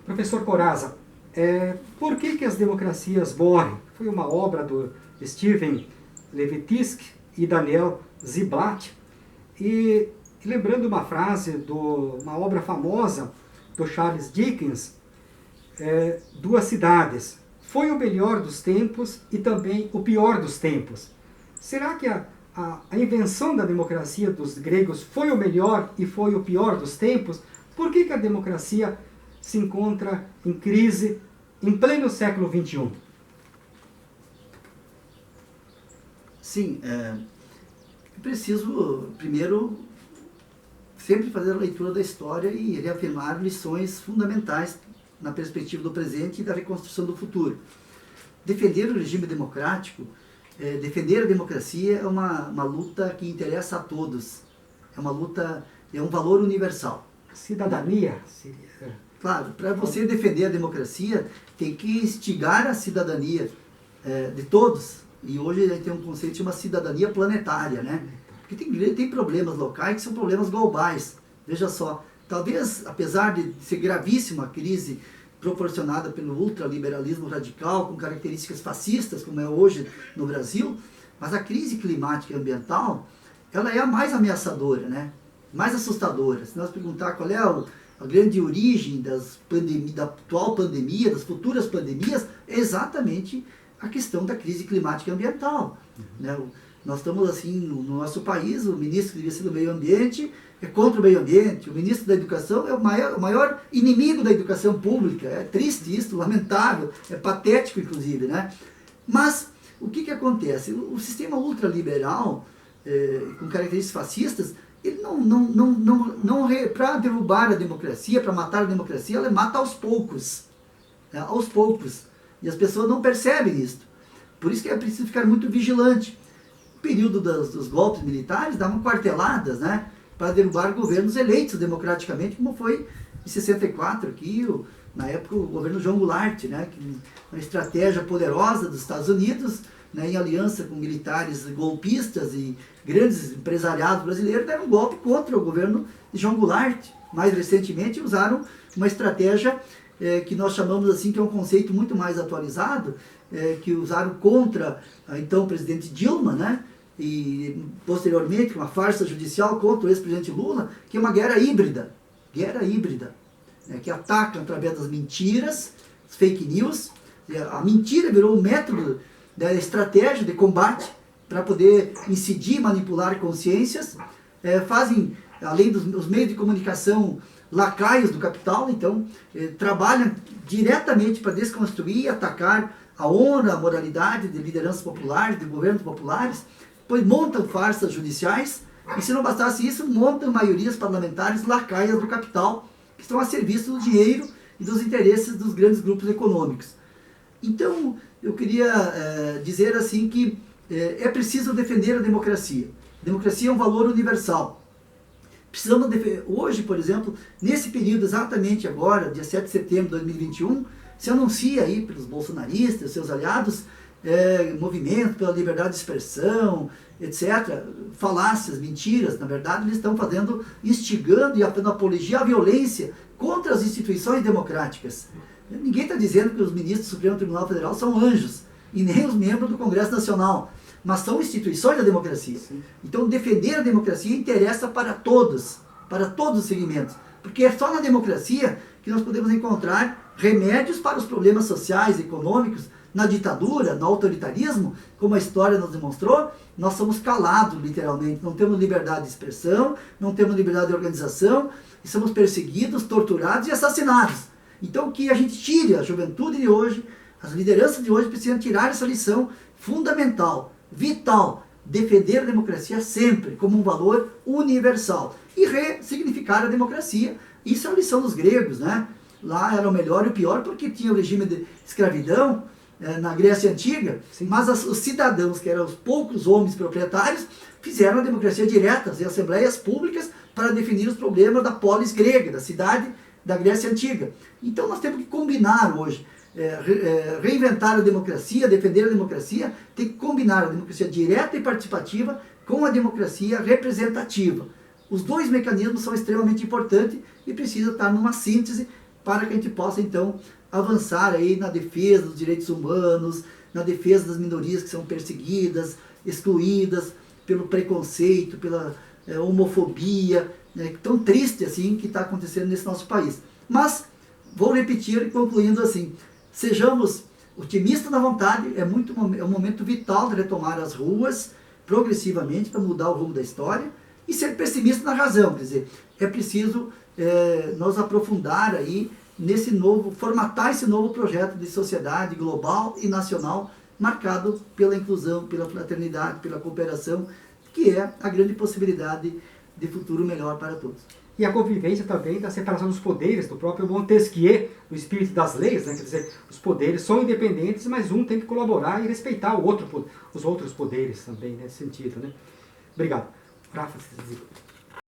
Professor Corazza, por que as democracias morrem? Foi uma obra do Steven Levitsky e Daniel Ziblatt. E lembrando uma frase de uma obra famosa do Charles Dickens, Duas Cidades. Foi o melhor dos tempos e também o pior dos tempos. Será que a invenção da democracia dos gregos foi o melhor e foi o pior dos tempos? Por que a democracia se encontra em crise em pleno século XXI? Sim, é preciso, primeiro, sempre fazer a leitura da história e reafirmar lições fundamentais na perspectiva do presente e da reconstrução do futuro. Defender o regime democrático, defender a democracia é uma luta que interessa a todos. É uma luta, é um valor universal. Cidadania? Claro, para você defender a democracia, tem que instigar a cidadania de todos. E hoje a gente tem um conceito que chama cidadania planetária, né? Porque tem problemas locais que são problemas globais. Veja só, talvez, apesar de ser gravíssima a crise proporcionada pelo ultraliberalismo radical, com características fascistas, como é hoje no Brasil, mas a crise climática e ambiental, ela é a mais ameaçadora, né? Mais assustadora. Se nós perguntar qual é a grande origem da atual pandemia, das futuras pandemias, é exatamente a questão da crise climática e ambiental. Né? Nós estamos assim, no nosso país, o ministro que devia ser do meio ambiente é contra o meio ambiente, o ministro da educação é o maior inimigo da educação pública. É triste isso, lamentável, é patético inclusive, né? Mas o que acontece? O sistema ultraliberal, com características fascistas, ele para derrubar a democracia, para matar a democracia, ela mata aos poucos. Né? Aos poucos. E as pessoas não percebem isso. Por isso que é preciso ficar muito vigilante. No período dos golpes militares, davam quarteladas, né, para derrubar governos eleitos democraticamente, como foi em 64 aqui, na época, o governo João Goulart, né, que uma estratégia poderosa dos Estados Unidos, né, em aliança com militares golpistas e grandes empresariados brasileiros, deram um golpe contra o governo de João Goulart. Mais recentemente, usaram uma estratégia que nós chamamos assim, que é um conceito muito mais atualizado, que usaram contra a então presidente Dilma, né, e posteriormente uma farsa judicial contra o ex-presidente Lula, que é uma guerra híbrida, né, que ataca através das mentiras, fake news. A mentira virou um método da estratégia de combate para poder incidir, manipular consciências, fazem, além dos meios de comunicação, lacaios do capital, então trabalham diretamente para desconstruir e atacar a honra, a moralidade de lideranças populares, de governos populares, pois montam farsas judiciais e, se não bastasse isso, montam maiorias parlamentares lacaias do capital, que estão a serviço do dinheiro e dos interesses dos grandes grupos econômicos. Então, eu queria dizer assim que é preciso defender a democracia. A democracia é um valor universal. Precisamos hoje, por exemplo, nesse período exatamente agora, dia 7 de setembro de 2021, se anuncia aí pelos bolsonaristas, seus aliados, movimentos pela liberdade de expressão, etc., falácias, mentiras. Na verdade, eles estão instigando e fazendo apologia à violência contra as instituições democráticas. Ninguém está dizendo que os ministros do Supremo Tribunal Federal são anjos, e nem os membros do Congresso Nacional, mas são instituições da democracia. Sim. Então, defender a democracia interessa para todos os segmentos, porque é só na democracia que nós podemos encontrar remédios para os problemas sociais, econômicos. Na ditadura, no autoritarismo, como a história nos demonstrou, nós somos calados, literalmente. Não temos liberdade de expressão, não temos liberdade de organização, e somos perseguidos, torturados e assassinados. Então, que a gente tire a juventude de hoje, as lideranças de hoje precisam tirar essa lição fundamental, vital, defender a democracia sempre como um valor universal e ressignificar a democracia. Isso é a lição dos gregos, né? Lá era o melhor e o pior porque tinha o regime de escravidão na Grécia Antiga. Sim. Mas os cidadãos, que eram os poucos homens proprietários, fizeram a democracia direta, as assembleias públicas para definir os problemas da polis grega, da cidade da Grécia Antiga. Então nós temos que combinar hoje, reinventar a democracia, defender a democracia, tem que combinar a democracia direta e participativa com a democracia representativa. Os dois mecanismos são extremamente importantes e precisa estar numa síntese para que a gente possa, então, avançar aí na defesa dos direitos humanos, na defesa das minorias que são perseguidas, excluídas pelo preconceito, pela homofobia, né, tão triste assim que está acontecendo nesse nosso país. Mas, vou repetir, concluindo assim, sejamos otimistas na vontade, é um momento vital de retomar as ruas progressivamente para mudar o rumo da história, e ser pessimista na razão, quer dizer, é preciso nós aprofundar aí formatar esse novo projeto de sociedade global e nacional, marcado pela inclusão, pela fraternidade, pela cooperação, que é a grande possibilidade de futuro melhor para todos. E a convivência também da separação dos poderes, do próprio Montesquieu, do espírito das leis, né? Quer dizer, os poderes são independentes, mas um tem que colaborar e respeitar os outros poderes também, nesse sentido. Né? Obrigado. Rafa,